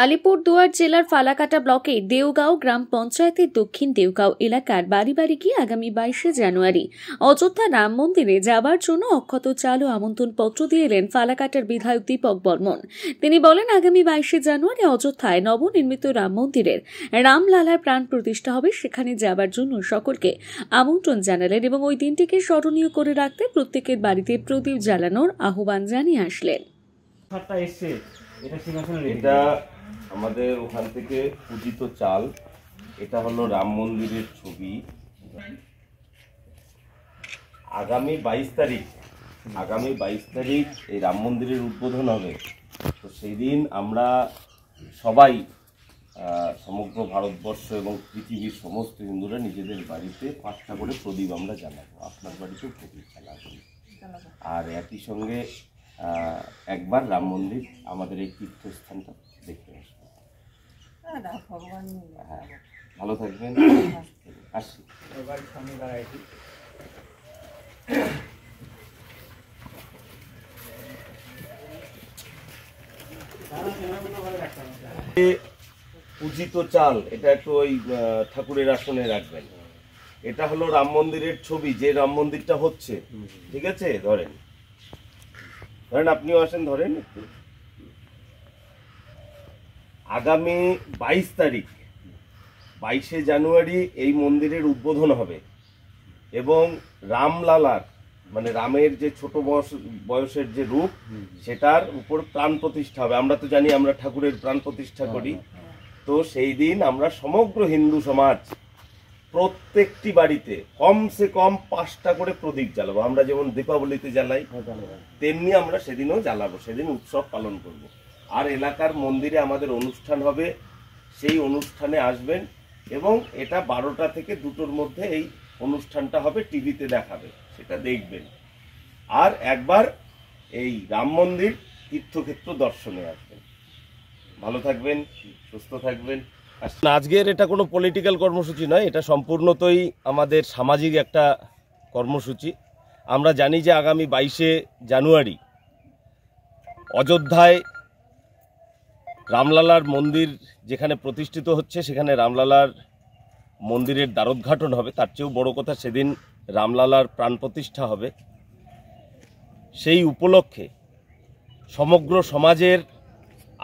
আলিপুরদুয়ার জেলার ফালাকাটা ব্লকের দেওগাঁও গ্রাম পঞ্চায়েতের দক্ষিণ দেওগাঁও এলাকার বাড়ি বাড়ি গিয়ে আগামী 22শে জানুয়ারি অযোধ্যা রাম মন্দিরে যাবার জন্য অক্ষত চাল ও আমন্ত্রণ পত্র দিয়ে এলেন ফালাকাটার বিধায়ক দীপক বর্মন। তিনি বলেন, আগামী 22শে জানুয়ারি অযোধ্যায় নবনির্মিত রাম মন্দিরের রামলালার প্রাণ প্রতিষ্ঠা হবে। সেখানে যাবার জন্য সকলকে আমন্ত্রণ জানালেন এবং ওই দিনটিকে স্মরণীয় করে রাখতে প্রত্যেকের বাড়িতে প্রদীপ জ্বালানোর আহ্বান জানিয়ে আসলেন। এটা আমাদের ওখান থেকে পূজিত চাল, এটা হলো রাম মন্দিরের ছবি। আগামী 22 তারিখ এই রাম মন্দিরের উদ্বোধন হবে। তো সেই দিন আমরা সবাই সমগ্র ভারতবর্ষ এবং পৃথিবীর সমস্ত হিন্দুরা নিজেদের বাড়িতে 5টা করে প্রদীপ আমরা জ্বালাবো। আপনার বাড়িতেও প্রদীপ জ্বালাবেন। আর একই সঙ্গে একবার রাম মন্দির আমাদের এই তীর্থস্থানটা দেখতে আসবেন। হ্যাঁ, ভালো থাকবেন। আসি। পূজিত চাল, এটা একটু ওই ঠাকুরের আসনে রাখবেন। এটা হলো রাম মন্দিরের ছবি, যে রাম মন্দিরটা হচ্ছে। ঠিক আছে, ধরেন আপনিও আসেন, ধরেন একটু। আগামী 22শে জানুয়ারি এই মন্দিরের উদ্বোধন হবে এবং রামলালার মানে রামের যে ছোট বয়সের যে রূপ, সেটার উপর প্রাণ প্রতিষ্ঠা হবে। আমরা তো জানি আমরা ঠাকুরের প্রাণ প্রতিষ্ঠা করি। তো সেই দিন আমরা সমগ্র হিন্দু সমাজ প্রত্যেকটি বাড়িতে কমসে কম 5টা করে প্রদীপ জ্বালাবো। আমরা যেমন দীপাবলিতে জ্বালাই, তেমনি আমরা সেদিনও জ্বালাবো। সেদিন উৎসব পালন করব। আর এলাকার মন্দিরে আমাদের অনুষ্ঠান হবে, সেই অনুষ্ঠানে আসবেন এবং এটা 12টা থেকে 2টোর মধ্যে এই অনুষ্ঠানটা হবে, টিভিতে দেখাবে, সেটা দেখবেন। আর একবার এই রাম মন্দির তীর্থক্ষেত্র দর্শনে আসবেন। ভালো থাকবেন, সুস্থ থাকবেন। আজকের এটা কোনো পলিটিক্যাল কর্মসূচি নয়, এটা সম্পূর্ণতই আমাদের সামাজিক একটা কর্মসূচি। আমরা জানি যে আগামী 22শে জানুয়ারি অযোধ্যায় রামলালার মন্দির যেখানে প্রতিষ্ঠিত হচ্ছে, সেখানে রামলালার মন্দিরের দ্বারোদ্ঘাটন হবে। তার চেয়েও বড় কথা, সেদিন রামলালার প্রাণ প্রতিষ্ঠা হবে। সেই উপলক্ষে সমগ্র সমাজের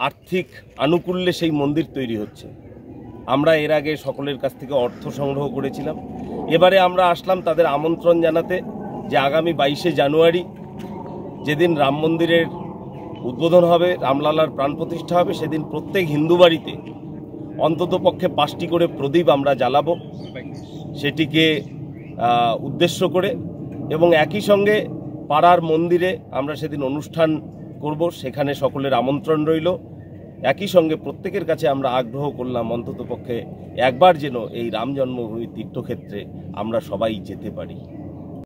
আর্থিক আনুকূল্যে সেই মন্দির তৈরি হচ্ছে। আমরা এর আগে সকলের কাছ থেকে অর্থ সংগ্রহ করেছিলাম। এবারে আমরা আসলাম তাদের আমন্ত্রণ জানাতে যে আগামী 22শে জানুয়ারি যেদিন রাম মন্দিরের উদ্বোধন হবে, রামলালার প্রাণ প্রতিষ্ঠা হবে, সেদিন প্রত্যেক হিন্দু বাড়িতে অন্তত পক্ষে 5টি করে প্রদীপ আমরা জ্বালাবো সেটিকে উদ্দেশ্য করে। এবং একই সঙ্গে পাড়ার মন্দিরে আমরা সেদিন অনুষ্ঠান করব, সেখানে সকলের আমন্ত্রণ রইল। একই সঙ্গে প্রত্যেকের কাছে আমরা আগ্রহ করলাম অন্তত পক্ষে একবার যেন এই রাম জন্মভূমি তীর্থক্ষেত্রে আমরা সবাই যেতে পারি।